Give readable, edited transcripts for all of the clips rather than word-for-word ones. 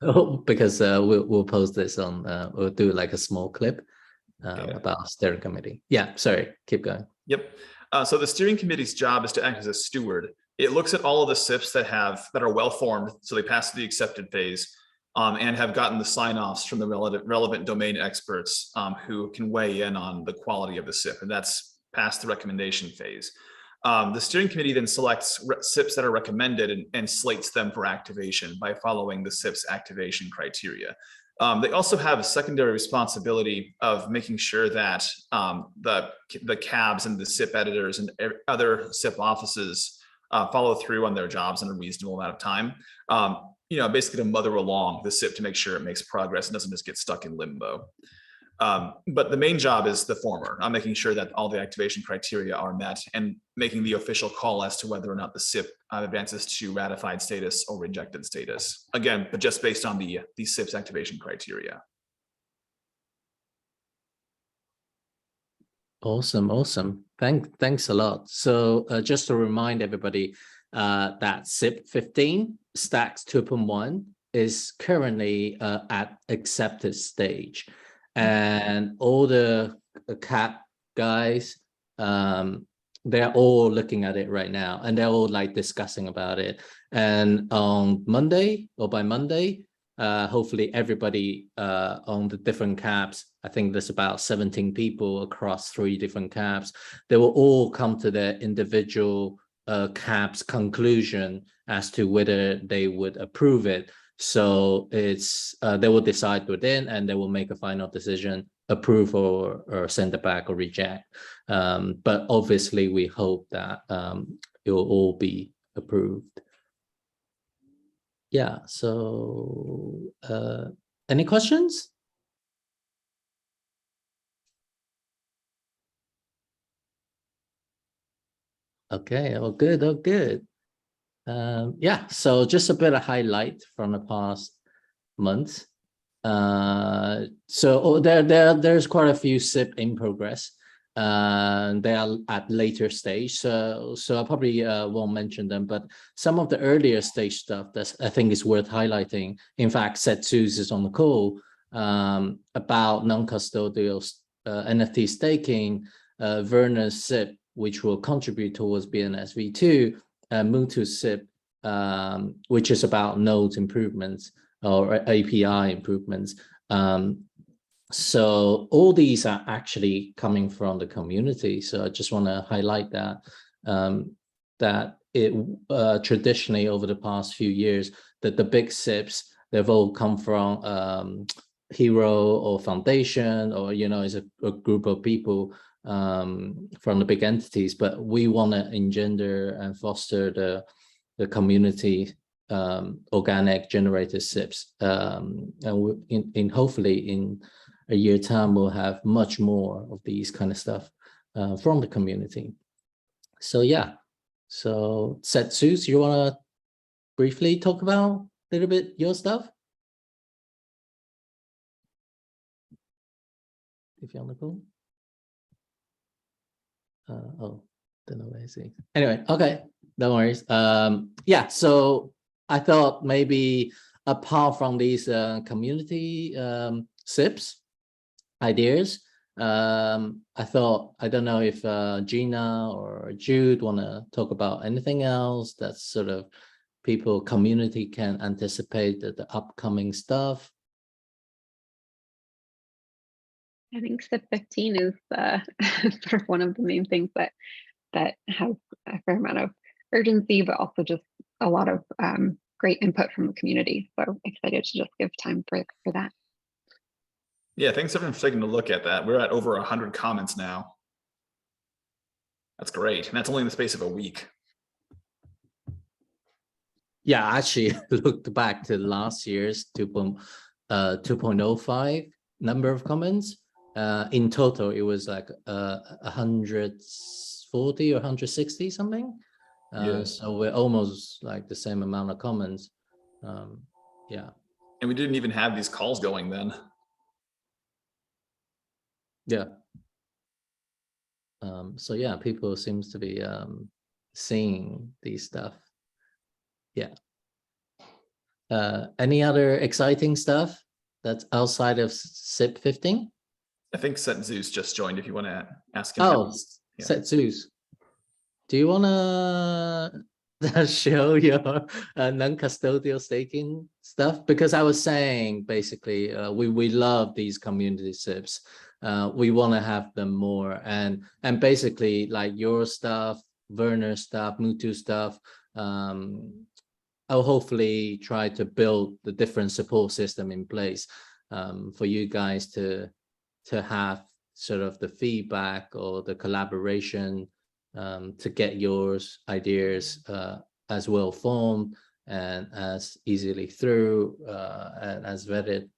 Oh, because we'll post this on we'll do like a small clip about steering committee. Yeah, sorry, keep going. Yep. So the steering committee's job is to act as a steward. It looks at all of the SIPs that are well formed, so they pass the accepted phase, and have gotten the sign-offs from the relevant domain experts who can weigh in on the quality of the SIP, and that's past the recommendation phase. The steering committee then selects SIPs that are recommended and slates them for activation by following the SIP's activation criteria. They also have a secondary responsibility of making sure that the CABs and the SIP editors and other SIP offices follow through on their jobs in a reasonable amount of time. Basically to mother along the SIP to make sure it makes progress and doesn't just get stuck in limbo. But the main job is the former. I'm making sure that all the activation criteria are met and making the official call as to whether or not the SIP advances to ratified status or rejected status. Again, but just based on the SIP's activation criteria. Awesome. Thanks a lot. So just to remind everybody that SIP 15 stacks 2.1 is currently at accepted stage. And all the CAP guys, they're all looking at it right now, and they're all like discussing about it. And on Monday or by Monday, hopefully everybody on the different CAPs, I think there's about 17 people across 3 different CAPs, they will all come to their individual CAP's conclusion as to whether they would approve it. So it's they will decide within, and they will make a final decision, approve or send it back or reject. But obviously, we hope that it will all be approved. Yeah. So any questions? Okay. Oh, good. Oh, good. Yeah, so just a bit of highlight from the past month. There's quite a few SIP in progress. They are at later stage, so I probably won't mention them, but some of the earlier stage stuff that I think is worth highlighting. In fact, Setsus is on the call about non-custodial NFT staking, Verna's SIP, which will contribute towards BNS v2, Mutu SIP, which is about node improvements or API improvements. So all these are actually coming from the community. So I just want to highlight that that it traditionally over the past few years that the big SIPs, they've all come from Hero or Foundation, or is a group of people from the big entities, but we want to engender and foster the community organic generated SIPs, and hopefully in a year time we'll have much more of these kind of stuff from the community. So yeah, so Setsus, you want to briefly talk about a little bit your stuff if you're on the call? Oh, don't know where I see. Anyway, okay, no worries. Yeah, so I thought maybe apart from these community SIPs ideas, I thought, I don't know if Gina or Jude want to talk about anything else that's sort of people, community can anticipate the upcoming stuff. I think SIP 15 is sort of one of the main things that has a fair amount of urgency, but also just a lot of great input from the community. So excited to just give time for that. Yeah, thanks everyone for taking a look at that. We're at over 100 comments now. That's great. And that's only in the space of a week. Yeah, I actually looked back to last year's 2.05 number of comments. In total, it was like 140 or 160 something. Yeah. So we're almost like the same amount of comments. Yeah. And we didn't even have these calls going then. Yeah. So yeah, people seems to be seeing these stuff. Yeah. Any other exciting stuff that's outside of SIP 15? I think Set Zeus just joined if you want to ask him. Oh, Yeah. Setsus. Do you want to show your non-custodial staking stuff? Because I was saying, basically, we love these community SIPs. We want to have them more. And basically, like your stuff, Werner's stuff, Mutu stuff, I'll hopefully try to build the different support system in place for you guys to have sort of the feedback or the collaboration to get yours ideas as well formed and as easily through and as vetted.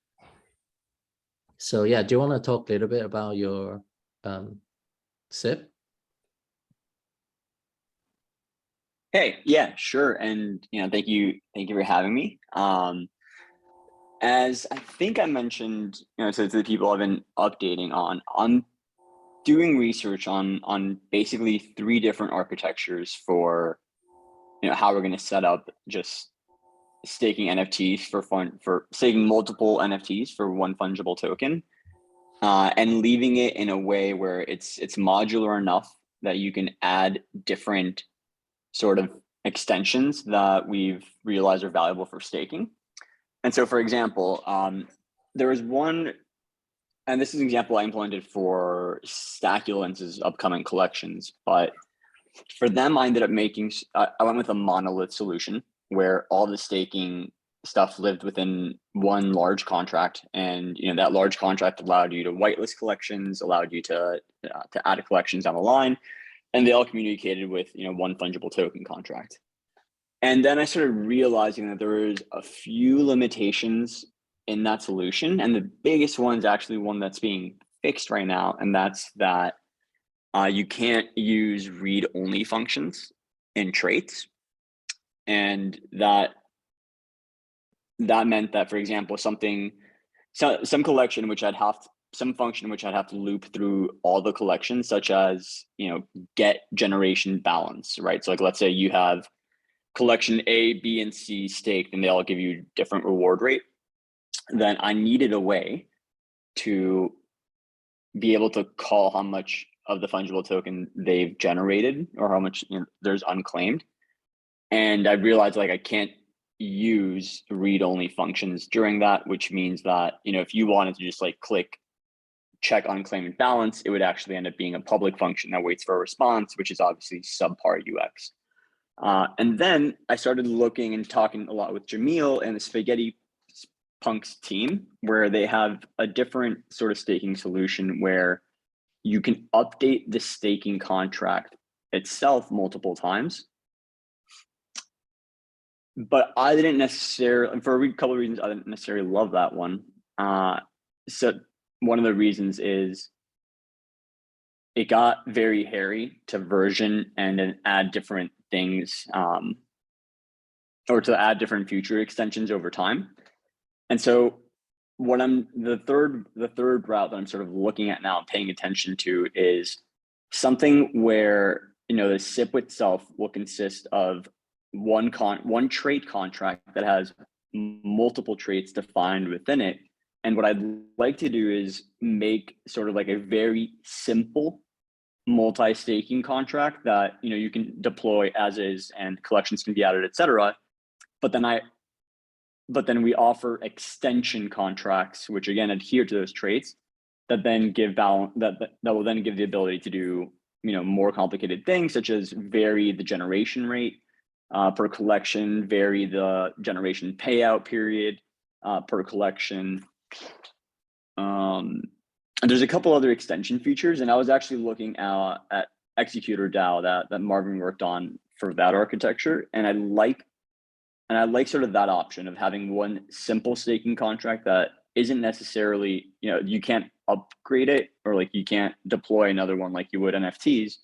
So yeah, do you want to talk a little bit about your SIP? Hey, yeah, sure. And thank you for having me. As I think I mentioned, to the people I've been updating on, I'm doing research on basically 3 different architectures for how we're going to set up just staking NFTs for staking multiple NFTs for one fungible token, and leaving it in a way where it's modular enough that you can add different sort of extensions that we've realized are valuable for staking. And so, for example, there was one, and this is an example I implemented for Stackulence's upcoming collections, but for them, I ended up I went with a monolith solution where all the staking stuff lived within one large contract, and that large contract allowed you to whitelist collections, allowed you to add collections down the line, and they all communicated with one fungible token contract. And then I started realizing that there was a few limitations in that solution, and the biggest one is actually one that's being fixed right now, and that's that you can't use read-only functions in traits, and that meant that, for example, some collection which some function which I'd have to loop through all the collections, such as get generation balance, right? So like, let's say you have collection A, B, and C staked, and they all give you different reward rate. Then I needed a way to be able to call how much of the fungible token they've generated or how much there's unclaimed. And I realized like I can't use read-only functions during that, which means that if you wanted to just like click check unclaimed balance, it would actually end up being a public function that waits for a response, which is obviously subpar UX. And then I started looking and talking a lot with Jamil and the Spaghetti Punks team, where they have a different sort of staking solution where you can update the staking contract itself multiple times. But I didn't necessarily, for a couple of reasons, I didn't necessarily love that one. So one of the reasons is it got very hairy to version and then add different things, or to add different future extensions over time. And so what the third route that I'm sort of looking at now and paying attention to is something where the SIP itself will consist of one trait contract that has multiple traits defined within it. And what I'd like to do is make sort of like a very simple multi-staking contract that you can deploy as is, and collections can be added, etc. But then we offer extension contracts, which again adhere to those traits, that then give that will then give the ability to do more complicated things, such as vary the generation rate per collection, vary the generation payout period per collection. And there's a couple other extension features, and I was actually looking at Executor DAO that Marvin worked on for that architecture, and I like sort of that option of having one simple staking contract that isn't necessarily, you can't upgrade it, or like you can't deploy another one like you would NFTs,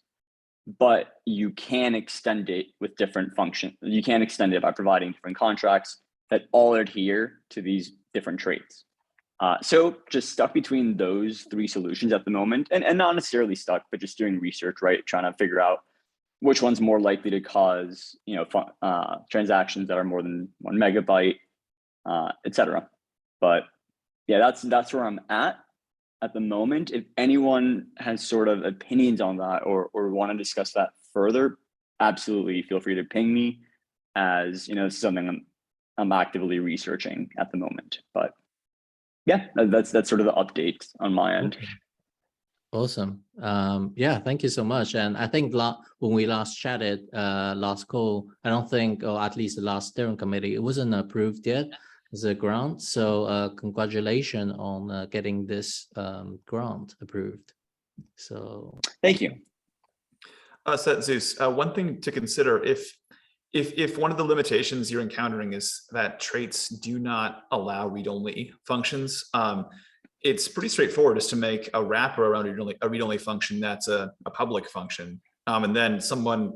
but you can extend it with different functions. You can extend it by providing different contracts that all adhere to these different traits. So just stuck between those 3 solutions at the moment, and not necessarily stuck, but just doing research, right? Trying to figure out which one's more likely to cause transactions that are more than 1 megabyte, etc. But yeah, that's where I'm at the moment. If anyone has sort of opinions on that or want to discuss that further, absolutely feel free to ping me, as you know, it's something I'm actively researching at the moment. But yeah, that's sort of the update on my end. Okay. Awesome. Yeah, thank you so much. And I think when we last chatted, last call, I don't think, or at least the last steering committee, it wasn't approved yet as a grant. So congratulations on getting this grant approved. So Thank you. So Zeus, one thing to consider, if one of the limitations you're encountering is that traits do not allow read-only functions, it's pretty straightforward just to make a wrapper around a read-only function that's a public function. And then someone,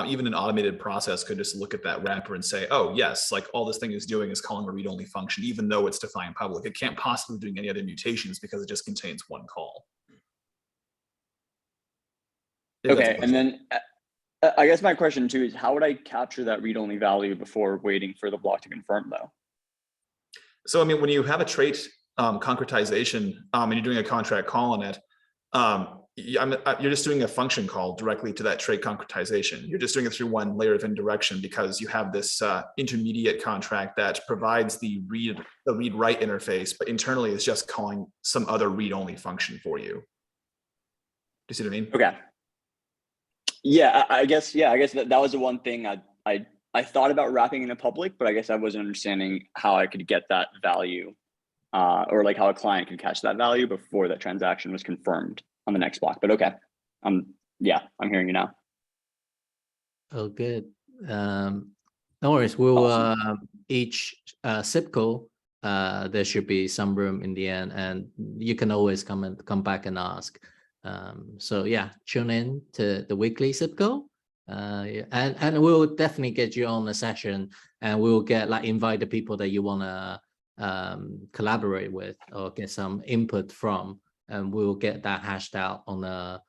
even an automated process, could just look at that wrapper and say, oh, yes, like all this thing is doing is calling a read-only function, even though it's defined public. It can't possibly be doing any other mutations because it just contains one call. Okay, and then I guess my question too is, how would I capture that read-only value before waiting for the block to confirm, though? So, I mean, when you have a trait concretization and you're doing a contract call on it, you're just doing a function call directly to that trait concretization. You're just doing it through one layer of indirection because you have this intermediate contract that provides the read-write interface, but internally it's just calling some other read-only function for you. Do you see what I mean? Okay. Yeah, I guess that was the one thing I thought about wrapping in the public, but I guess I wasn't understanding how I could get that value, or like how a client could catch that value before that transaction was confirmed on the next block. But okay, yeah, I'm hearing you now. oh, good. No worries. We'll Awesome. each SIP call, there should be some room in the end, and you can always come back and ask. So yeah, tune in to the weekly SIP call, and we'll definitely get you on a session, and we'll get invite the people that you want to collaborate with or get some input from, and we'll get that hashed out on a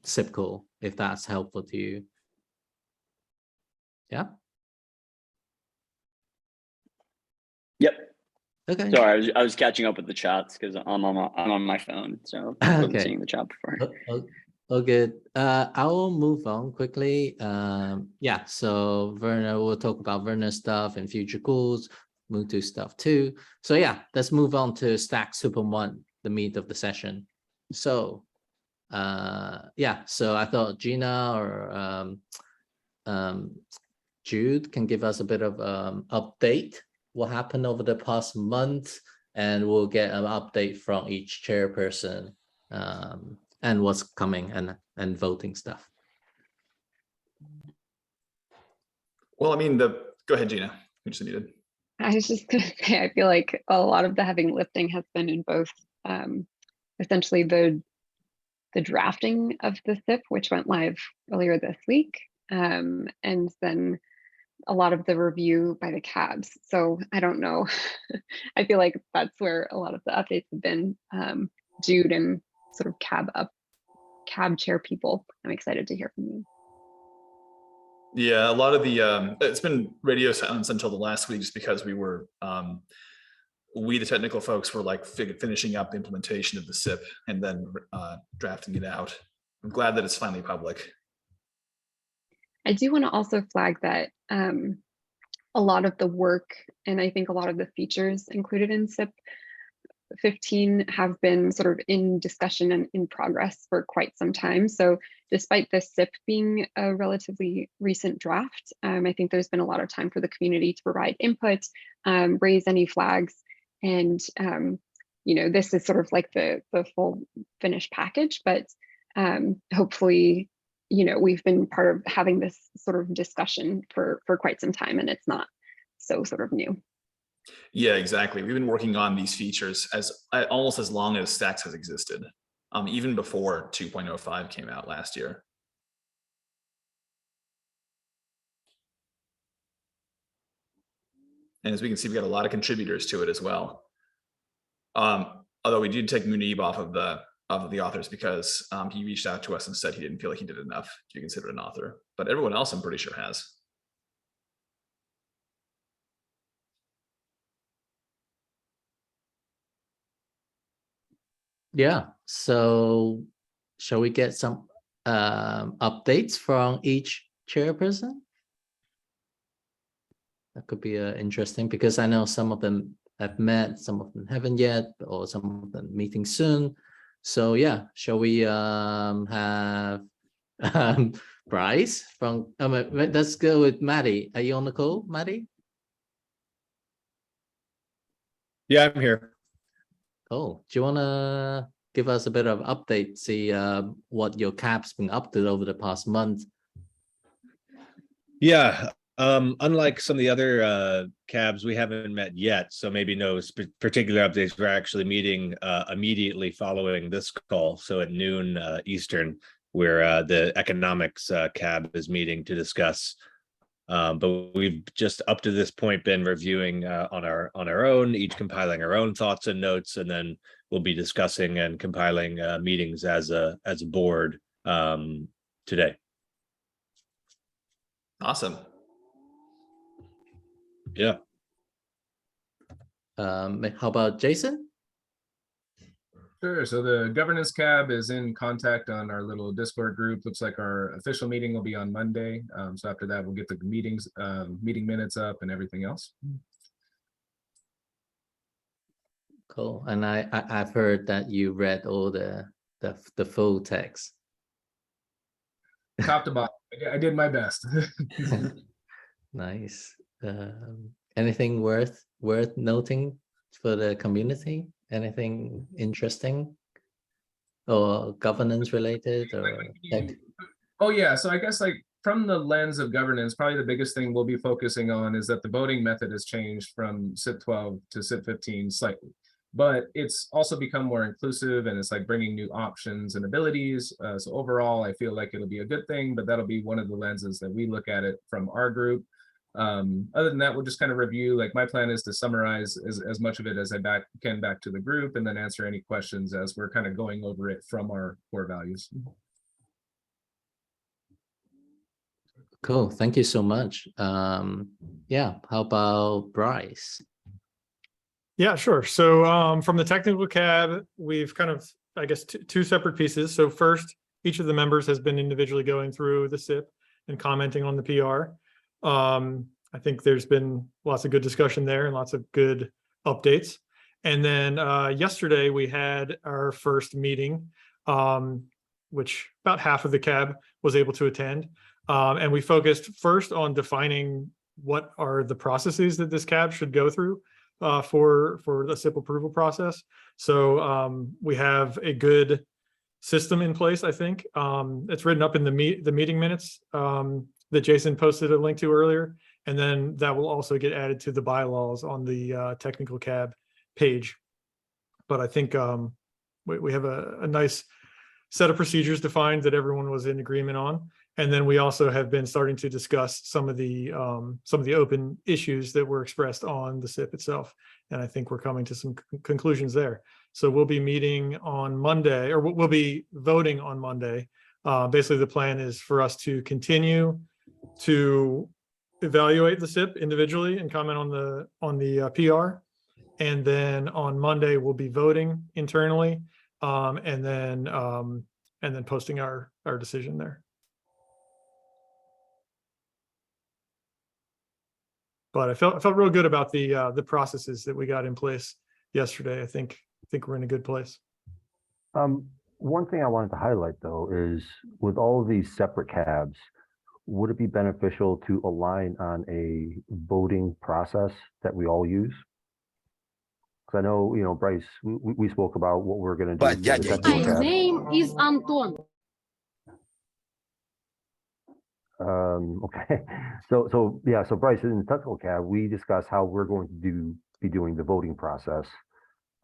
SIP call if that's helpful to you. Yeah. Yep. Okay. Sorry, I was catching up with the chats because I'm on my phone, so I wasn't Okay. seeing the chat before. Oh, good. I'll move on quickly. Yeah, so Werner, we'll talk about Werner stuff and future calls, move to stuff too. So yeah, let's move on to Stack Super 1, the meat of the session. So yeah, so I thought Gina or Jude can give us a bit of update what happened over the past month, and we'll get an update from each chairperson and what's coming and voting stuff. Well, I mean, go ahead, Gina. You just needed. I was just going to say, I feel like a lot of the heavy lifting has been in both essentially the drafting of the SIP, which went live earlier this week, and then a lot of the review by the cabs. So I don't know. I feel like that's where a lot of the updates have been. Jude and sort of cab chair people. I'm excited to hear from you. Yeah, a lot of the it's been radio silence until the last week, just because we were we the technical folks were like finishing up the implementation of the SIP and then drafting it out. I'm glad that it's finally public. I do want to also flag that a lot of the work, and I think a lot of the features included in SIP 15 have been sort of in discussion and in progress for quite some time. So despite the SIP being a relatively recent draft, I think there's been a lot of time for the community to provide input, raise any flags, and you know, this is sort of like the full finished package, but hopefully, you know, we've been part of having this sort of discussion for quite some time, and it's not so sort of new. Yeah, exactly. We've been working on these features almost as long as Stacks has existed, even before 2.05 came out last year. And as we can see, we got a lot of contributors to it as well. Although we did take Munib off of the authors because he reached out to us and said he didn't feel like he did enough to be considered an author. But everyone else, I'm pretty sure, has. Yeah, so shall we get some updates from each chairperson? That could be interesting because I know some of them have met, some of them haven't yet, or some of them meeting soon. So yeah, shall we have Bryce from, let's go with Maddie. Are you on the call, Maddie? Yeah, I'm here. Oh, do you want to give us a bit of update, see what your cab's been up to over the past month? Yeah, unlike some of the other cabs, we haven't met yet, so maybe no particular updates. We're actually meeting immediately following this call, so at noon Eastern, where the economics cab is meeting to discuss. But we've just up to this point been reviewing on our own, each compiling our own thoughts and notes, and then we'll be discussing and compiling meetings as a board today. Awesome. Yeah. How about Jason? Sure. So the governance cab is in contact on our little Discord group. Looks like our official meeting will be on Monday. So after that, we'll get the meeting minutes up and everything else. Cool. And I've heard that you read all the full text. Top to bottom, I did my best. Nice. Anything worth noting for the community? Anything interesting or governance related or tech? Oh yeah, so I guess like from the lens of governance, probably the biggest thing we'll be focusing on is that the voting method has changed from SIP 12 to SIP 15 slightly, but it's also become more inclusive and it's like bringing new options and abilities. So overall, I feel like it'll be a good thing, but that'll be one of the lenses that we look at it from our group. Other than that, we'll just kind of review. Like my plan is to summarize as much of it as I can back to the group and then answer any questions as we're kind of going over it from our core values. Cool. Thank you so much. Yeah. How about Bryce? Yeah, sure. So from the technical cab, we've kind of, I guess, two separate pieces. So first, each of the members has been individually going through the SIP and commenting on the PR. I think there's been lots of good discussion there and lots of good updates. And then yesterday we had our first meeting, which about half of the cab was able to attend. And we focused first on defining what are the processes that this cab should go through for the SIP approval process. So we have a good system in place, I think. It's written up in the meeting minutes that Jason posted a link to earlier. And then that will also get added to the bylaws on the technical cab page. But I think we have a nice set of procedures defined that everyone was in agreement on. And then we also have been starting to discuss some of the open issues that were expressed on the SIP itself. And I think we're coming to some conclusions there. So we'll be meeting on Monday, or we'll be voting on Monday. Basically, the plan is for us to continue to evaluate the SIP individually and comment on the PR. And then on Monday, we'll be voting internally and then posting our decision there. But I felt real good about the processes that we got in place yesterday. I think we're in a good place. One thing I wanted to highlight though is with all of these separate cabs, would it be beneficial to align on a voting process that we all use? Because I know, you know, Bryce, we spoke about what we're going to do. My name is Anton. Okay, so yeah, so Bryce, in the technical cab, we discussed how we're going to be doing the voting process.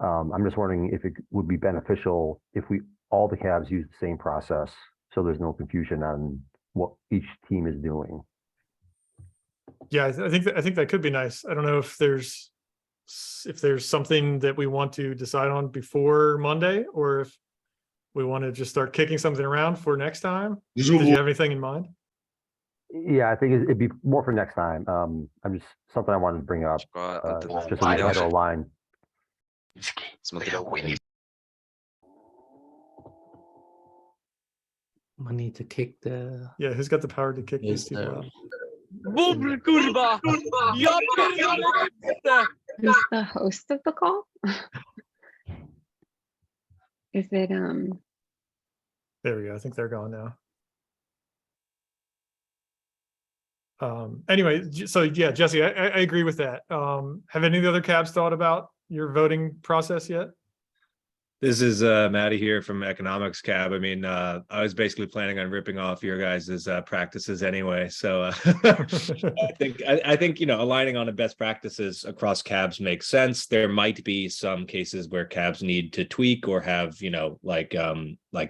I'm just wondering if it would be beneficial if all the cabs use the same process, so there's no confusion on what each team is doing. Yeah, I think that could be nice. I don't know if there's something that we want to decide on before Monday, or if we want to just start kicking something around for next time. Did you have anything in mind? Yeah, I think it'd be more for next time. I'm just something I wanted to bring up, just so we had to align. I need to kick the. Yeah, who's got the power to kick these people out? Who's the host of the call? Is it There we go. I think they're gone now. Anyway, so yeah, Jesse, I agree with that. Have any of the other cabs thought about your voting process yet? This is Maddie here from Economics Cab. I mean, I was basically planning on ripping off your guys' practices anyway. So I think, you know, aligning on the best practices across cabs makes sense. There might be some cases where cabs need to tweak or have, you know, like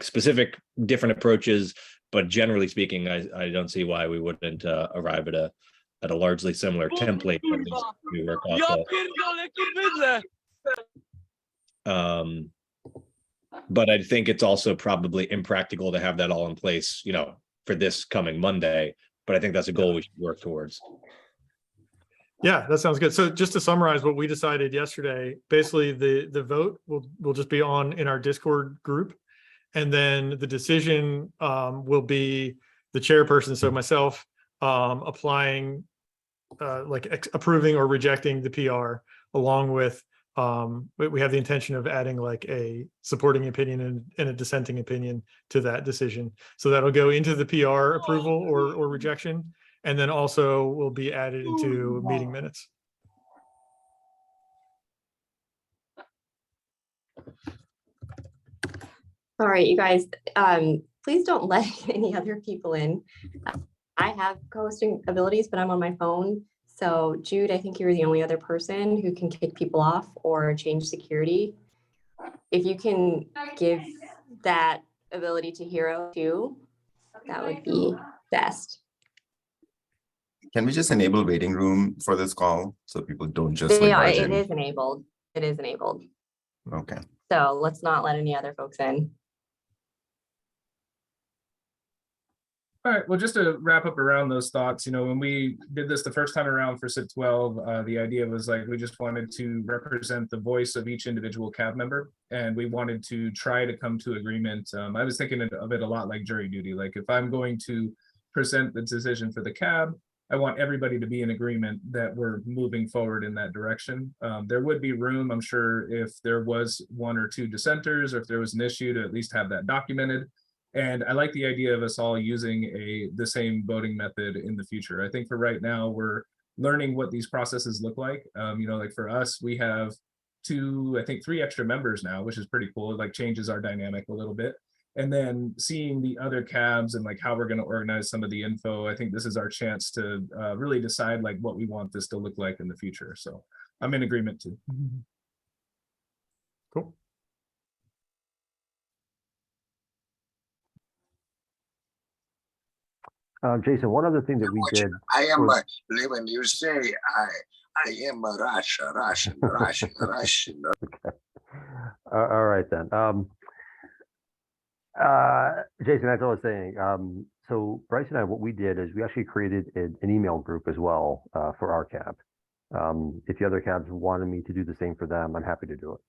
specific different approaches. But generally speaking, I don't see why we wouldn't arrive at a largely similar template. At least we work off of. But I think it's also probably impractical to have that all in place, you know, for this coming Monday. But I think that's a goal we should work towards. Yeah, that sounds good. So just to summarize what we decided yesterday, basically the vote will just be on in our Discord group. And then the decision will be the chairperson, so myself, applying, approving or rejecting the PR, along with we have the intention of adding like a supporting opinion and a dissenting opinion to that decision. So that'll go into the PR approval or rejection, and then also will be added into meeting minutes. All right, you guys, please don't let any other people in. I have co-hosting abilities, but I'm on my phone. So Jude, I think you're the only other person who can kick people off or change security. If you can give that ability to Hero too, that would be best. Can we just enable waiting room for this call so people don't just like barge in? It is enabled. It is enabled. Okay. So let's not let any other folks in. All right, well, just to wrap up around those thoughts, you know, when we did this the first time around for SIP 12, the idea was like, we just wanted to represent the voice of each individual cab member. And we wanted to try to come to agreement. I was thinking of it a lot like jury duty. Like if I'm going to present the decision for the cab, I want everybody to be in agreement that we're moving forward in that direction. There would be room, I'm sure, if there was one or two dissenters, or if there was an issue, to at least have that documented. And I like the idea of us all using the same voting method in the future. I think for right now, we're learning what these processes look like. You know, like for us, we have three extra members now, which is pretty cool. It like changes our dynamic a little bit. And then seeing the other cabs and like how we're going to organize some of the info, I think this is our chance to really decide like what we want this to look like in the future. So I'm in agreement too. Cool. Jason, one other thing that we did. I am when you say I am a Russian. Okay. All right then. Jason, that's all I was saying. So Bryce and I, what we did is we actually created an email group as well for our cab. If the other cabs wanted me to do the same for them, I'm happy to do it.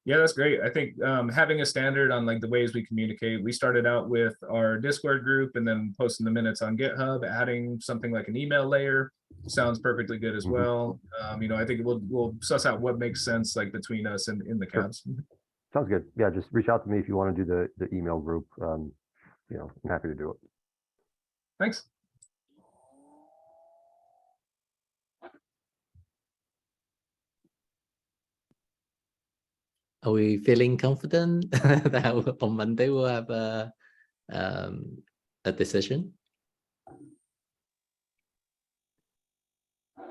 Yeah, that's great. I think having a standard on like the ways we communicate, we started out with our Discord group and then posting the minutes on GitHub, adding something like an email layer sounds perfectly good as well. You know, I think we'll suss out what makes sense like between us and in the cabs. Sounds good. Yeah, just reach out to me if you want to do the email group. You know, I'm happy to do it. Thanks. Are we feeling confident that on Monday we'll have a decision?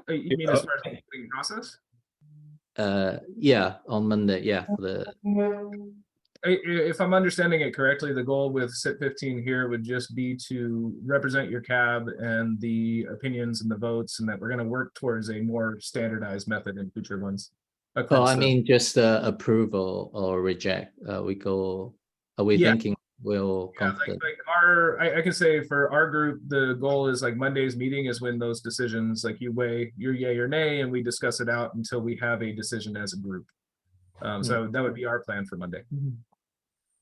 You mean as far as the voting process? Yeah, on Monday. Yeah, if I'm understanding it correctly, the goal with SIP 15 here would just be to represent your cab and the opinions and the votes, and that we're going to work towards a more standardized method in future ones. Oh, I mean, just approval or reject. Are we thinking we'll confident? I can say for our group, the goal is like Monday's meeting is when those decisions, like you weigh your yay or nay, and we discuss it out until we have a decision as a group. So that would be our plan for Monday.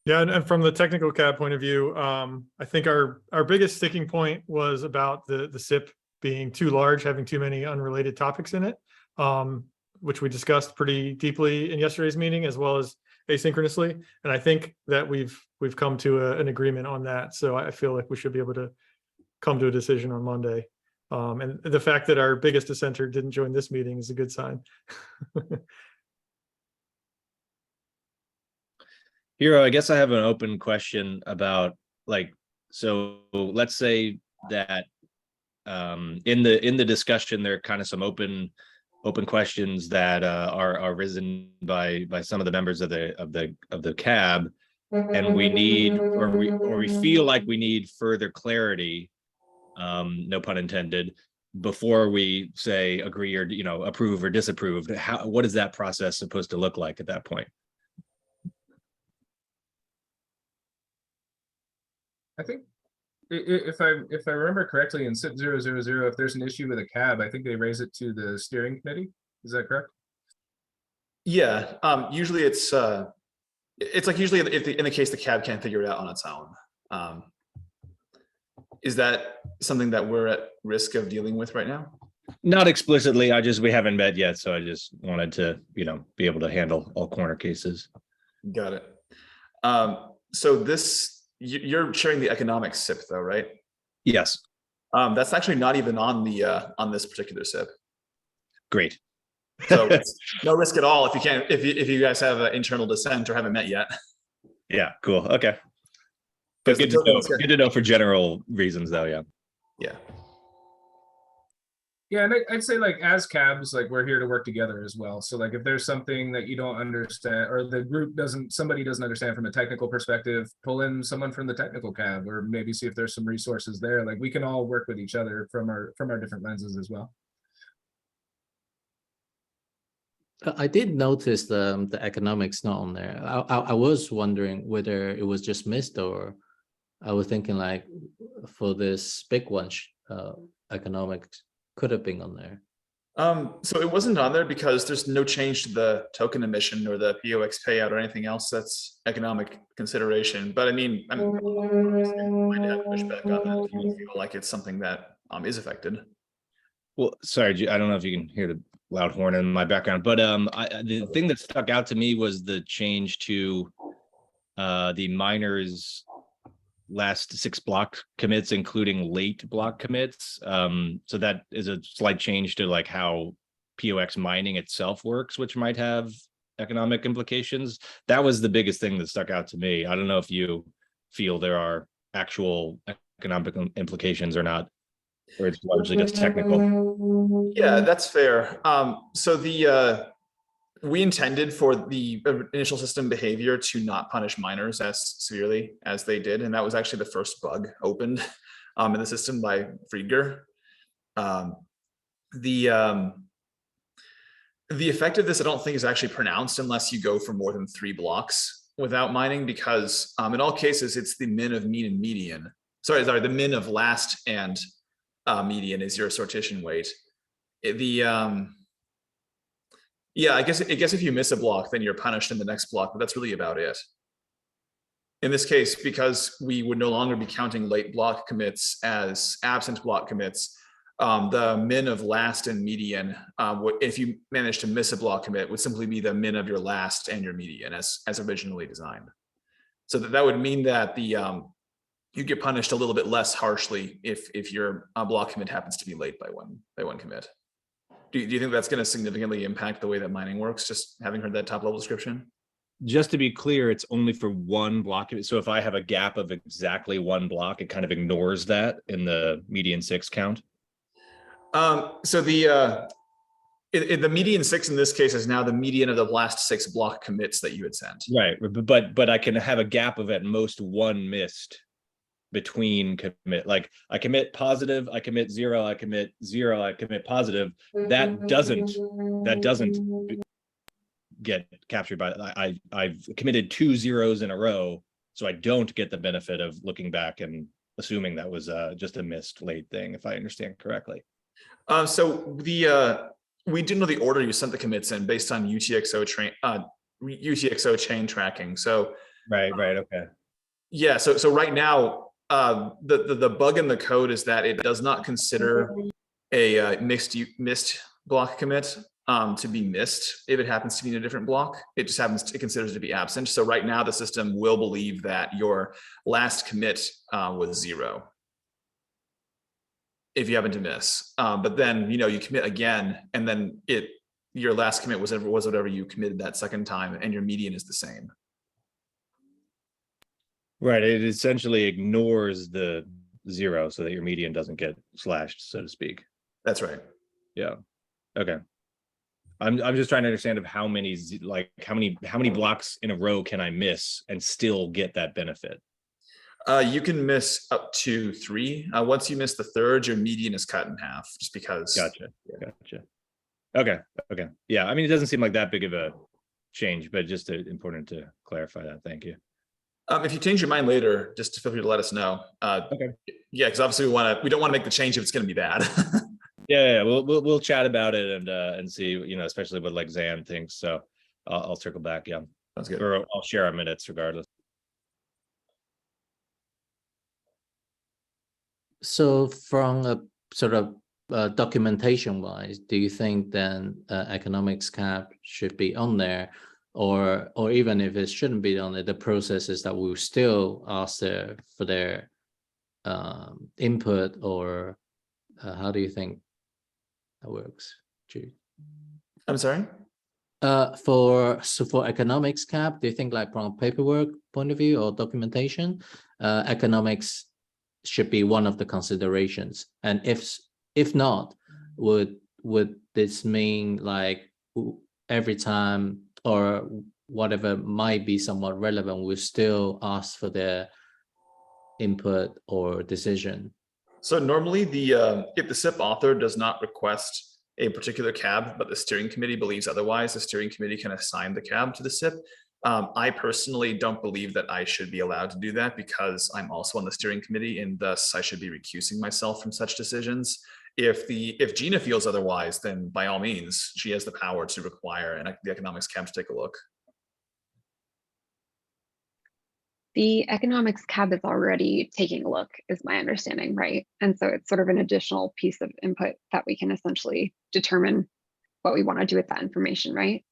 Yeah, and from the technical cab point of view, I think our biggest sticking point was about the SIP being too large, having too many unrelated topics in it, which we discussed pretty deeply in yesterday's meeting, as well as asynchronously. And I think that we've come to an agreement on that. So I feel like we should be able to come to a decision on Monday. And the fact that our biggest dissenter didn't join this meeting is a good sign. Hero, I guess I have an open question about, like, so let's say that in the discussion there are kind of some open questions that are risen by some of the members of the cab, and we need, or we feel like we need further clarity, no pun intended, before we say agree or approve or disapprove. What is that process supposed to look like at that point? I think if I remember correctly, in SIP 000, if there's an issue with a cab, I think they raise it to the steering committee. Is that correct? Yeah, usually it's like usually in the case the cab can't figure it out on its own. Is that something that we're at risk of dealing with right now? Not explicitly. We haven't met yet, so I just wanted to be able to handle all corner cases. Got it. So you're sharing the economic SIP though, right? Yes. That's actually not even on on this particular SIP. Great. So it's no risk at all if you guys have an internal dissent or haven't met yet. Yeah, cool. Okay. But good to know for general reasons though, yeah. Yeah. Yeah, and I'd say, like, as cabs, like, we're here to work together as well. So, like, if there's something that you don't understand, or the group somebody doesn't understand from a technical perspective, pull in someone from the technical cab, or maybe see if there's some resources there. Like, we can all work with each other from our different lenses as well. I did notice the economics not on there. I was wondering whether it was just missed, or I was thinking, like, for this big one, economics could have been on there. So it wasn't on there because there's no change to the token emission or the POX payout or anything else that's economic consideration. But I mean, I'm going to have pushback on that if you feel like it's something that is affected. Well, sorry, I don't know if you can hear the loud horn in my background, but the thing that stuck out to me was the change to the miners' last 6 block commits, including late block commits. So that is a slight change to, like, how POX mining itself works, which might have economic implications. That was the biggest thing that stuck out to me. I don't know if you feel there are actual economic implications or not, or it's largely just technical. Yeah, that's fair. So we intended for the initial system behavior to not punish miners as severely as they did, and that was actually the first bug opened in the system by Friedger. The effect of this, I don't think, is actually pronounced unless you go for more than 3 blocks without mining, because in all cases it's the min of mean and median. Sorry, the min of last and median is your sortition weight. Yeah, I guess if you miss a block, then you're punished in the next block, but that's really about it. In this case, because we would no longer be counting late block commits as absent block commits, the min of last and median, if you manage to miss a block commit, would simply be the min of your last and your median as originally designed. So that would mean that you get punished a little bit less harshly if your block commit happens to be late by one commit. Do you think that's going to significantly impact the way that mining works, just having heard that top level description? Just to be clear, it's only for 1 block. So if I have a gap of exactly 1 block, it kind of ignores that in the median 6 count. So the median 6 in this case is now the median of the last 6 block commits that you had sent. Right, but I can have a gap of at most 1 missed between commit. Like, I commit positive, I commit 0, I commit 0, I commit positive. That doesn't get captured by, I've committed 2 zeros in a row, so I don't get the benefit of looking back and assuming that was just a missed late thing, if I understand correctly. So we do know the order you sent the commits in based on UTXO UTXO chain tracking. So Right, okay. yeah, so right now, the bug in the code is that it does not consider a missed block commit to be missed if it happens to be in a different block. It considers it to be absent. So right now the system will believe that your last commit was 0 if you happen to miss. But then you commit again, and then your last commit was whatever you committed that second time, and your median is the same. Right, it essentially ignores the 0 so that your median doesn't get slashed, so to speak. That's right. Yeah. Okay. I'm just trying to understand of how many blocks in a row can I miss and still get that benefit? You can miss up to 3. Once you miss the third, your median is cut in half, just because. Gotcha. Okay. Yeah, I mean, it doesn't seem like that big of a change, but just important to clarify that. Thank you. If you change your mind later, just feel free to let us know. Okay. Yeah, because obviously we don't want to make the change if it's going to be bad. Yeah, we'll chat about it and see, especially what like Zan thinks. So I'll circle back. Yeah, Sounds good. Or I'll share our minutes regardless. So from a sort of documentation wise, do you think then economics cap should be on there, or even if it shouldn't be on there, the processes that will still ask for their input, or how do you think that works, Jude? I'm sorry? For economics cap, do you think like from a paperwork point of view or documentation, economics should be one of the considerations? And if not, would this mean like every time or whatever might be somewhat relevant, we still ask for their input or decision? So normally if the SIP author does not request a particular cab, but the steering committee believes otherwise, the steering committee can assign the cab to the SIP. I personally don't believe that I should be allowed to do that, because I'm also on the steering committee, and thus I should be recusing myself from such decisions. If Gina feels otherwise, then by all means, she has the power to require the economics cab to take a look. The economics cab is already taking a look, is my understanding, right? And so it's sort of an additional piece of input that we can essentially determine what we want to do with that information, right?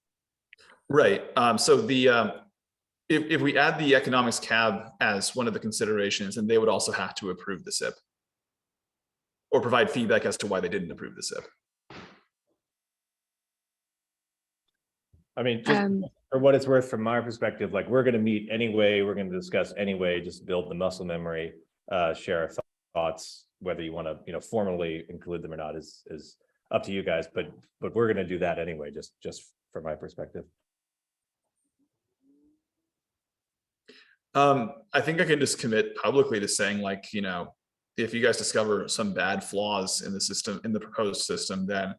Right. So if we add the economics cab as one of the considerations, then they would also have to approve the SIP or provide feedback as to why they didn't approve the SIP. I mean, just for what it's worth, from my perspective, like we're going to meet anyway, we're going to discuss anyway, just build the muscle memory, share our thoughts. Whether you want to, formally include them or not is up to you guys. But we're going to do that anyway, just from my perspective. I think I can just commit publicly to saying, like, if you guys discover some bad flaws in the system, in the proposed system, then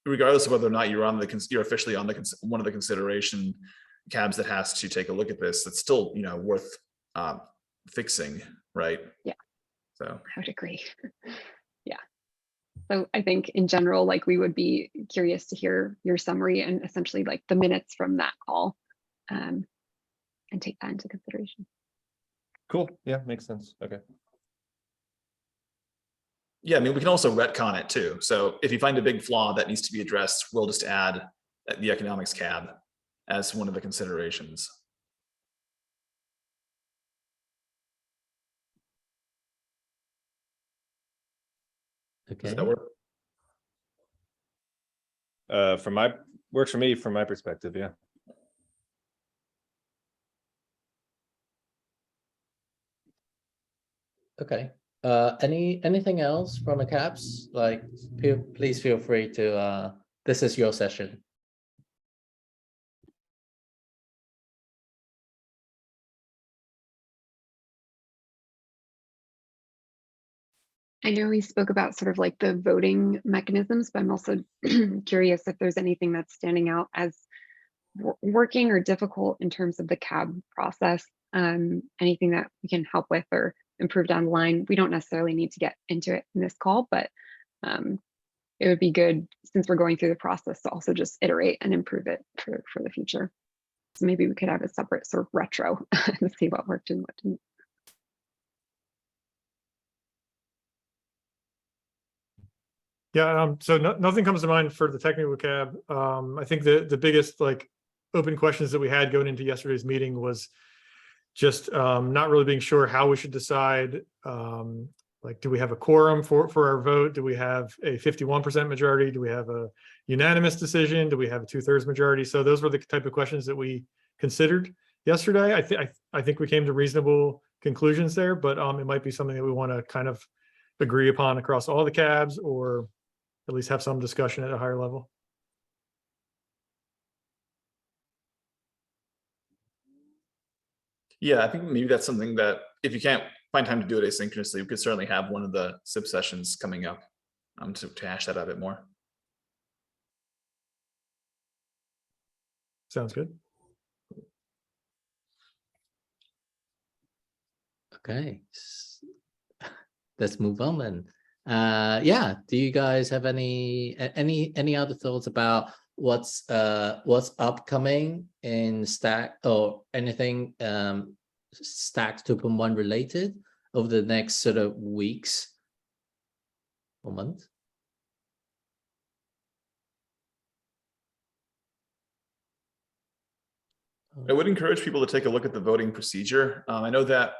regardless of whether or not you're officially on one of the consideration cabs that has to take a look at this, it's still worth fixing, right? Yeah. So I would agree. Yeah. So I think in general, like, we would be curious to hear your summary and essentially like the minutes from that call, and take that into consideration. Cool. Yeah, makes sense. Okay. yeah, I mean, we can also retcon it too. So if you find a big flaw that needs to be addressed, we'll just add the economics cab as one of the considerations. Okay. Does that work? Works for me from my perspective, yeah. Okay. Anything else from the caps? Like, please feel free to. This is your session. I know we spoke about sort of like the voting mechanisms, but I'm also curious if there's anything that's standing out as working or difficult in terms of the CAB process. Anything that we can help with or improve down the line. We don't necessarily need to get into it in this call, but it would be good, since since we're going through the process, to also just iterate and improve it for the future. So maybe we could have a separate sort of retro and see what worked and what didn't. Yeah, so nothing comes to mind for the technical cab. I think the biggest like open questions that we had going into yesterday's meeting was just not really being sure how we should decide. Like, do we have a quorum for our vote? Do we have a 51% majority? Do we have a unanimous decision? Do we have a 2/3 majority? So those were the type of questions that we considered yesterday. I think we came to reasonable conclusions there, but it might be something that we want to kind of agree upon across all the cabs, or at least have some discussion at a higher level. Yeah, I think maybe that's something that if you can't find time to do it asynchronously, we could certainly have one of the SIP sessions coming up to hash that out a bit more. Sounds good. Okay, let's move on then. Yeah, do you guys have any other thoughts about what's upcoming in Stack, or anything Stack 2.1 related over the next sort of weeks or months? I would encourage people to take a look at the voting procedure. I know that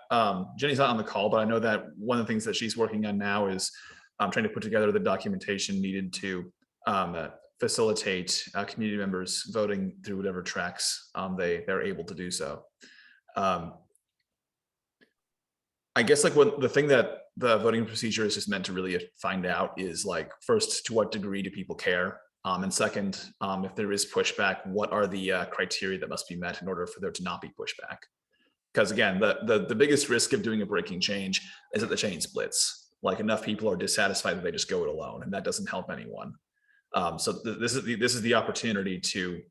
Jenny's not on the call, but I know that one of the things that she's working on now is trying to put together the documentation needed to facilitate community members voting through whatever tracks they're able to do so. I guess like the thing that the voting procedure is just meant to really find out is, like, first, to what degree do people care? And second, if there is pushback, what are the criteria that must be met in order for there to not be pushback? Because again, the biggest risk of doing a breaking change is that the chain splits. Like, enough people are dissatisfied that they just go it alone, and that doesn't help anyone. So this is the opportunity to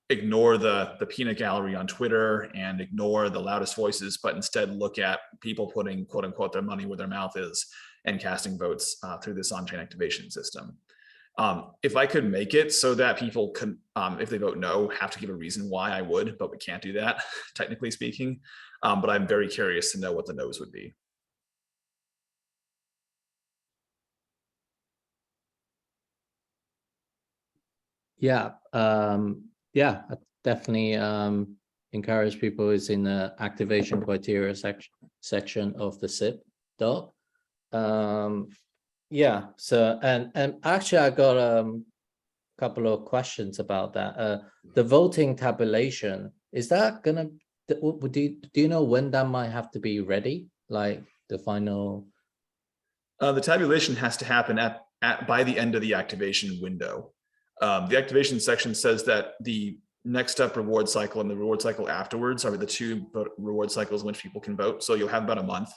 ignore the peanut gallery on Twitter and ignore the loudest voices, but instead look at people putting, quote unquote, their money where their mouth is and casting votes through this on-chain activation system. If I could make it so that people can, if they vote no, have to give a reason why, I would, but we can't do that, technically speaking. But I'm very curious to know what the no's would be. Yeah, yeah, I definitely encourage people is in the activation criteria section of the SIP doc. Yeah, so and actually I got a couple of questions about that. The voting tabulation, is that gonna, do you know when that might have to be ready, like the final? The tabulation has to happen by the end of the activation window. The activation section says that the next up reward cycle and the reward cycle afterwards are the two reward cycles in which people can vote. So you'll have about a month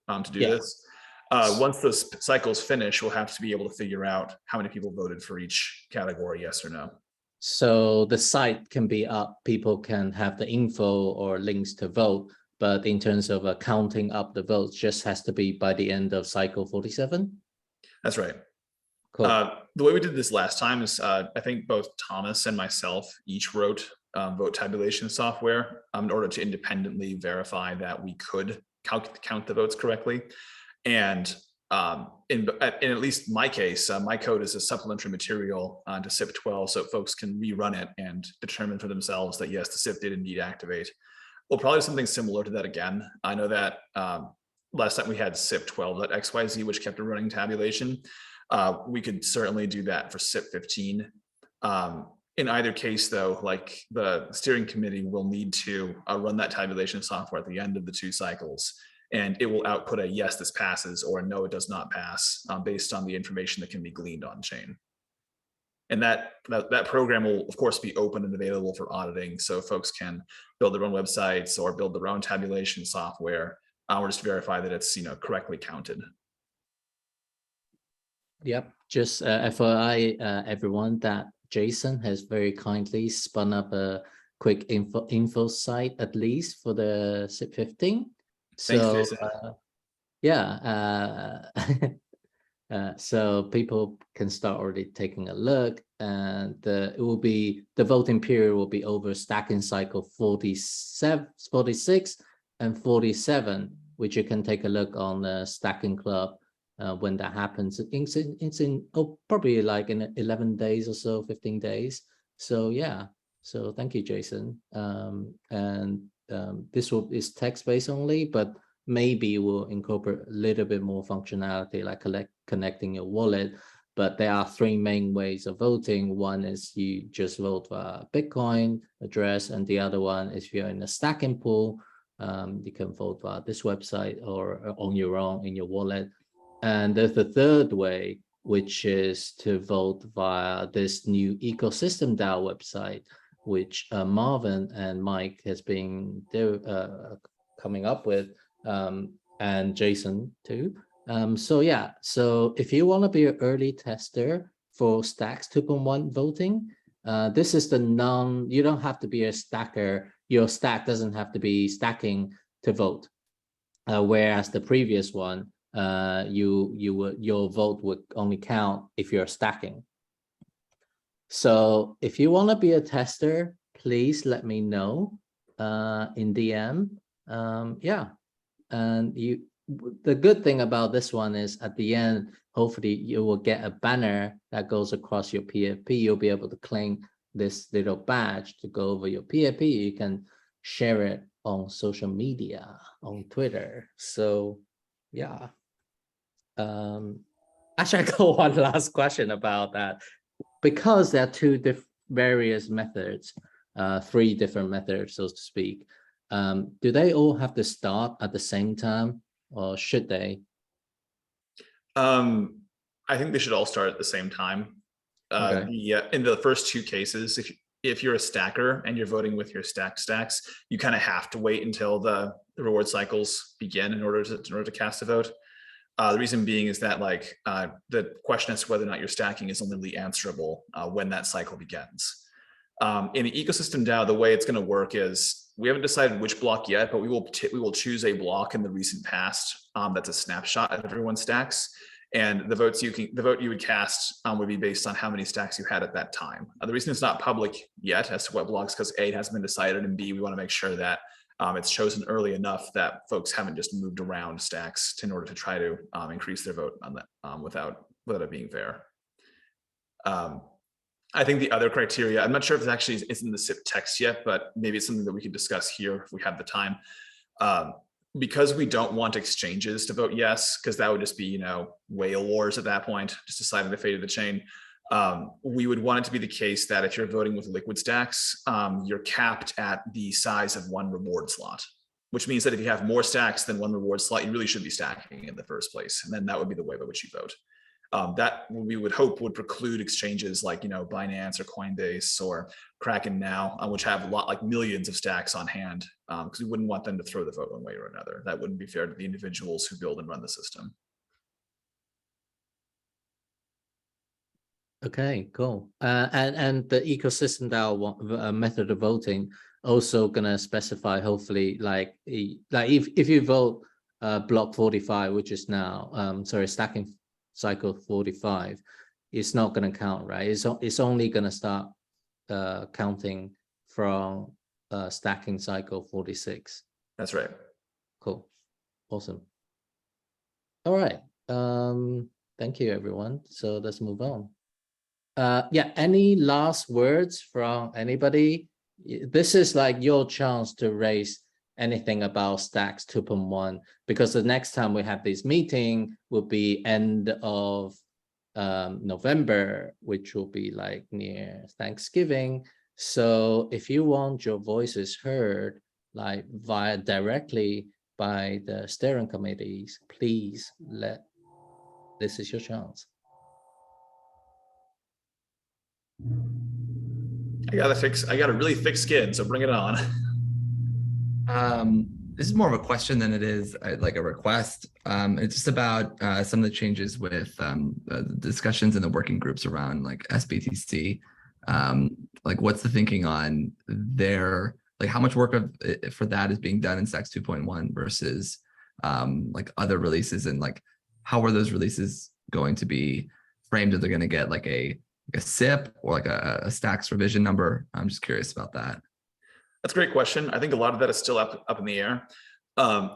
to do this. Once those cycles finish, we'll have to be able to figure out how many people voted for each category, yes or no. So the site can be up, people can have the info or links to vote, but in terms of counting up the votes, just has to be by the end of cycle 47? That's right. Cool. The way we did this last time is I think both Thomas and myself each wrote vote tabulation software in order to independently verify that we could count the votes correctly. And in at least my case, my code is a supplementary material to SIP 12, so folks can rerun it and determine for themselves that yes, the SIP did indeed activate. We'll probably do something similar to that again. I know that last time we had SIP 12.xyz, which kept a running tabulation. We could certainly do that for SIP 15. In either case, though, like, the steering committee will need to run that tabulation software at the end of the two cycles, and it will output a yes, this passes, or a no, it does not pass, based on the information that can be gleaned on chain. And that program will, of course, be open and available for auditing, so folks can build their own websites or build their own tabulation software, or just verify that it's correctly counted. Yep, just FYI, everyone, that Jason has very kindly spun up a quick info site, at least for the SIP 15. Thanks, So Jason. yeah, So people can start already taking a look, and it will be, the voting period will be over stacking cycle 47, 46 and 47, which you can take a look on the Stacking Club when that happens. It's in probably like in 11 days or so, 15 days. So yeah, so thank you, Jason. This is text-based only, but maybe we'll incorporate a little bit more functionality like connecting your wallet. But there are three main ways of voting. One is you just vote via Bitcoin address, and the other one is if you're in a stacking pool, you can vote via this website or on your own in your wallet. And there's the third way, which is to vote via this new ecosystem DAO website, which Marvin and Mike has been coming up with, and Jason too. So yeah, so if you want to be an early tester for Stacks 2.1 voting, this is you don't have to be a stacker. Your stack doesn't have to be stacking to vote. Whereas the previous one, your vote would only count if you're stacking. So if you want to be a tester, please let me know in DM. Yeah, and the good thing about this one is at the end, hopefully you will get a banner that goes across your PFP. You'll be able to claim this little badge to go over your PFP. You can share it on social media, on Twitter. So yeah. Actually, I got one last question about that. Because there are two various methods, three different methods, so to speak, do they all have to start at the same time, or should they? I think they should all start at the same time. Okay. In the first two cases, if you're a stacker and you're voting with your stacks, you kind of have to wait until the reward cycles begin in order to cast a vote. The reason being is that the question as to whether or not you're stacking is only answerable when that cycle begins. In the ecosystem DAO, the way it's going to work is we haven't decided which block yet, but we will choose a block in the recent past that's a snapshot of everyone's stacks, and the vote you would cast would be based on how many stacks you had at that time. The reason it's not public yet as to what blocks, because A, it hasn't been decided, and B, we want to make sure that it's chosen early enough that folks haven't just moved around stacks in order to try to increase their vote on that without it being fair. I think the other criteria, I'm not sure if it actually is in the SIP text yet, but maybe it's something that we could discuss here if we have the time. Because we don't want exchanges to vote yes, because that would just be, whale wars at that point, just deciding the fate of the chain. We would want it to be the case that if you're voting with liquid stacks, you're capped at the size of one reward slot, which means that if you have more stacks than one reward slot, you really should be stacking in the first place. And then that would be the way by which you vote. That we would hope would preclude exchanges like, Binance or Coinbase or Kraken now, which have millions of stacks on hand, because we wouldn't want them to throw the vote one way or another. That wouldn't be fair to the individuals who build and run the system. Okay, cool. And the ecosystem DAO method of voting also gonna specify, hopefully, if you vote block 45, which is now stacking cycle 45, it's not gonna count, right? It's only gonna start counting from stacking cycle 46. That's right. Cool. Awesome. All right. Thank you, everyone. So let's move on. Yeah, any last words from anybody? This is your chance to raise anything about Stacks 2.1, because the next time we have this meeting will be end of November, which will be near Thanksgiving. So if you want your voices heard directly by the steering committees, please this is your chance. I got a really thick skin, so bring it on. This is more of a question than it is like a request. It's just about some of the changes with the discussions in the working groups around SBTC. What's the thinking on their, how much work for that is being done in Stacks 2.1 versus other releases, and how are those releases going to be framed? Are they going to get like a SIP or like a stacks revision number? I'm just curious about that. That's a great question. I think a lot of that is still up in the air. And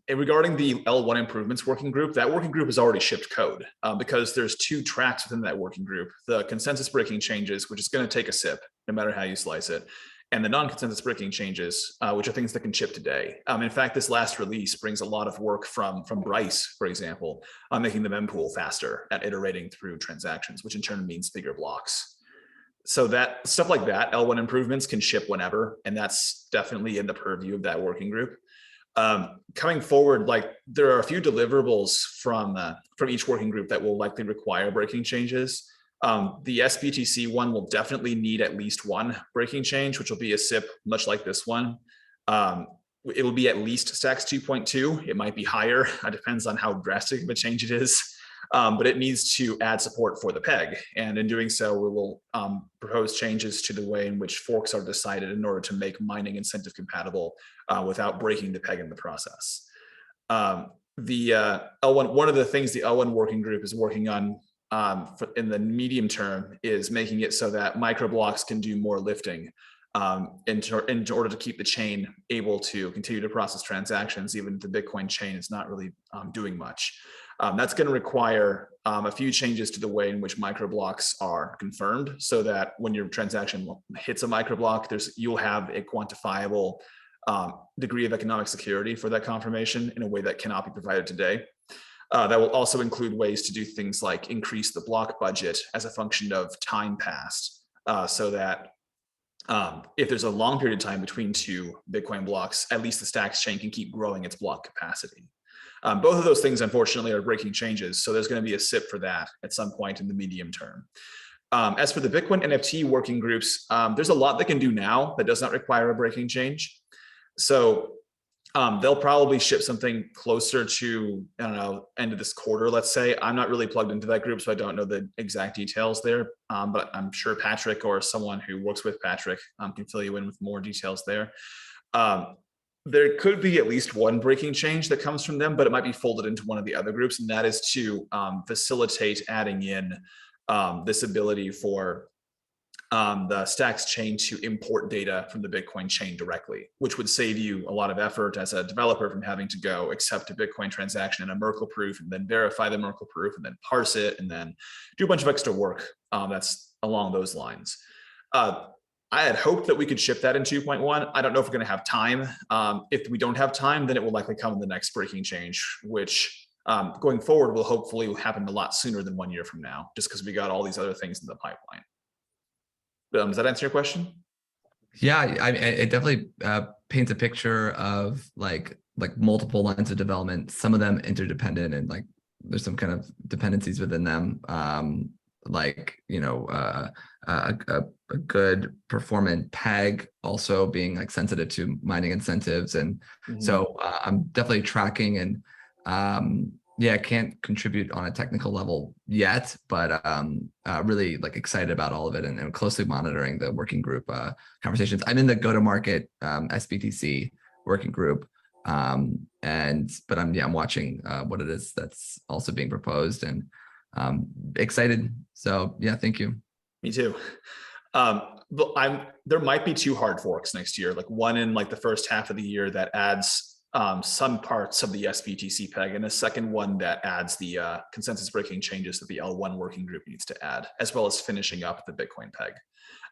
regarding the L1 improvements working group, that working group has already shipped code because there's 2 tracks within that working group: the consensus breaking changes, which is going to take a SIP no matter how you slice it, and the non-consensus breaking changes, which are things that can ship today. In fact, this last release brings a lot of work from Bryce, for example, on making the mempool faster at iterating through transactions, which in turn means bigger blocks. So that stuff like that, L1 improvements can ship whenever, and that's definitely in the purview of that working group. Coming forward, like there are a few deliverables from each working group that will likely require breaking changes. The SBTC one will definitely need at least 1 breaking change, which will be a SIP, much like this one. It will be at least stacks 2.2. It might be higher. It depends on how drastic of a change it is. But it needs to add support for the peg. And in doing so, we will propose changes to the way in which forks are decided in order to make mining incentive compatible without breaking the peg in the process. The L1, one of the things the L1 working group is working on in the medium term is making it so that microblocks can do more lifting in order to keep the chain able to continue to process transactions, even if the Bitcoin chain is not really doing much. That's going to require a few changes to the way in which microblocks are confirmed, so that when your transaction hits a microblock, you'll have a quantifiable degree of economic security for that confirmation in a way that cannot be provided today. That will also include ways to do things like increase the block budget as a function of time passed, so that if there's a long period of time between 2 Bitcoin blocks, at least the stacks chain can keep growing its block capacity. Both of those things, unfortunately, are breaking changes. So there's going to be a SIP for that at some point in the medium term. As for the Bitcoin NFT working groups, there's a lot they can do now that does not require a breaking change. So they'll probably ship something closer to, I don't know, end of this quarter, let's say. I'm not really plugged into that group, so I don't know the exact details there. But I'm sure Patrick or someone who works with Patrick can fill you in with more details there. There could be at least 1 breaking change that comes from them, but it might be folded into one of the other groups, and that is to facilitate adding in this ability for the stacks chain to import data from the Bitcoin chain directly, which would save you a lot of effort as a developer from having to go accept a Bitcoin transaction in a Merkle proof and then verify the Merkle proof and then parse it and then do a bunch of extra work that's along those lines. I had hoped that we could ship that in 2.1. I don't know if we're going to have time. If we don't have time, then it will likely come in the next breaking change, which going forward will hopefully happen a lot sooner than 1 year from now, just because we got all these other things in the pipeline. Does that answer your question? Yeah, it definitely paints a picture of like multiple lines of development, some of them interdependent, and like there's some kind of dependencies within them. Like, you know, a good performant peg also being like sensitive to mining incentives. And so I'm definitely tracking and yeah, I can't contribute on a technical level yet, but really like excited about all of it and closely monitoring the working group conversations. I'm in the go-to-market SBTC working group. But I'm watching what it is that's also being proposed and excited. So yeah, thank you. Me too. But there might be 2 hard forks next year, like one in like the first half of the year that adds some parts of the SBTC peg, and a second one that adds the consensus breaking changes that the L1 working group needs to add, as well as finishing up the Bitcoin peg.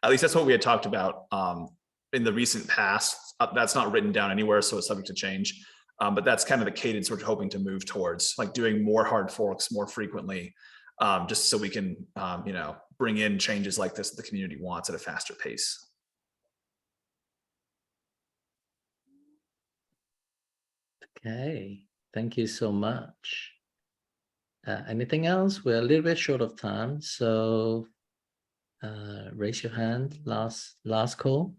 At least that's what we had talked about in the recent past. That's not written down anywhere, so it's subject to change. But that's kind of the cadence we're hoping to move towards, like doing more hard forks more frequently, just so we can, you know, bring in changes like this that the community wants at a faster pace. Okay, thank you so much. Anything else? We're a little bit short of time, so raise your hand. Last call.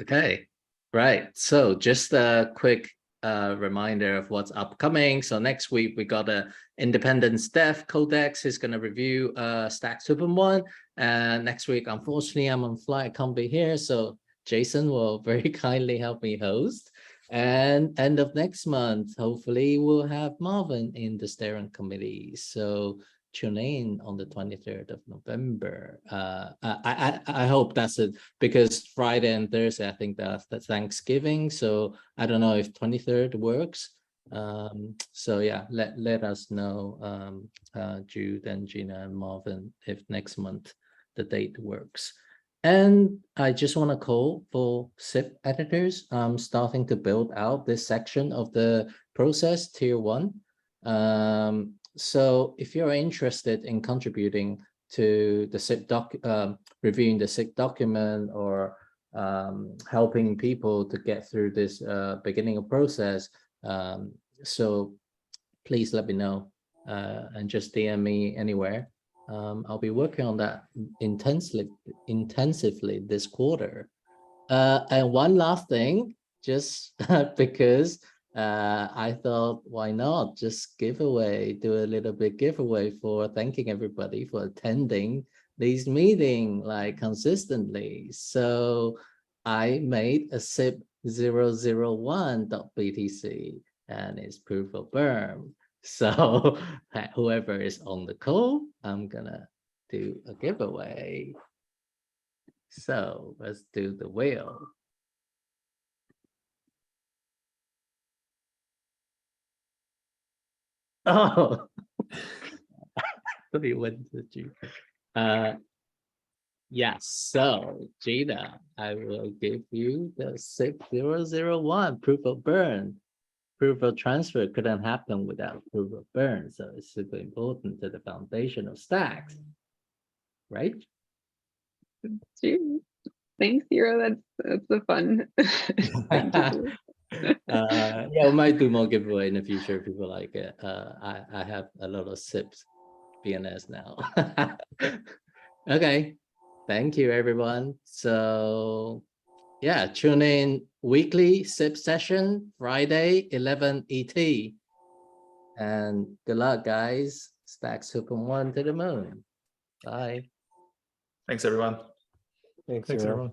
Okay, right. So just a quick reminder of what's upcoming. So next week we got a independent Dev Codex is going to review Stacks 2.1, and next week unfortunately I'm on flight, I can't be here, so Jason will very kindly help me host. And end of next month, hopefully we'll have Marvin in the steering committee. So tune in on the 23rd of November. I hope that's it, because Friday and Thursday, I think that's Thanksgiving. So I don't know if 23rd works. So yeah, let us know, Jude and Gina and Marvin, if next month the date works. And I just want to call for SIP editors. I'm starting to build out this section of the process, tier 1. So if you're interested in contributing to the SIP reviewing the SIP document, or helping people to get through this beginning of process, so please let me know, and just DM me anywhere. I'll be working on that intensively this quarter. And one last thing, just because I thought, why not just do a little bit giveaway for thanking everybody for attending these meetings like consistently. So I made a SIP 001.btc, and it's proof of burn. So whoever is on the call, I'm gonna do a giveaway. So let's do the wheel. Oh, we went to Gina. Yes, so Gina, I will give you the 6001 proof of burn. Proof of transfer couldn't happen without proof of burn, so it's super important to the foundation of stacks, right? Thanks, Zero. That's a fun. Thank you. Yeah, we might do more giveaway in the future if people like it. I have a lot of SIPs BNS now. Okay, thank you everyone. So yeah, tune in weekly SIP session Friday 11 ET, and good luck guys. Stacks Hook'em 1 to the moon. Bye. Thanks, everyone. Thanks, everyone.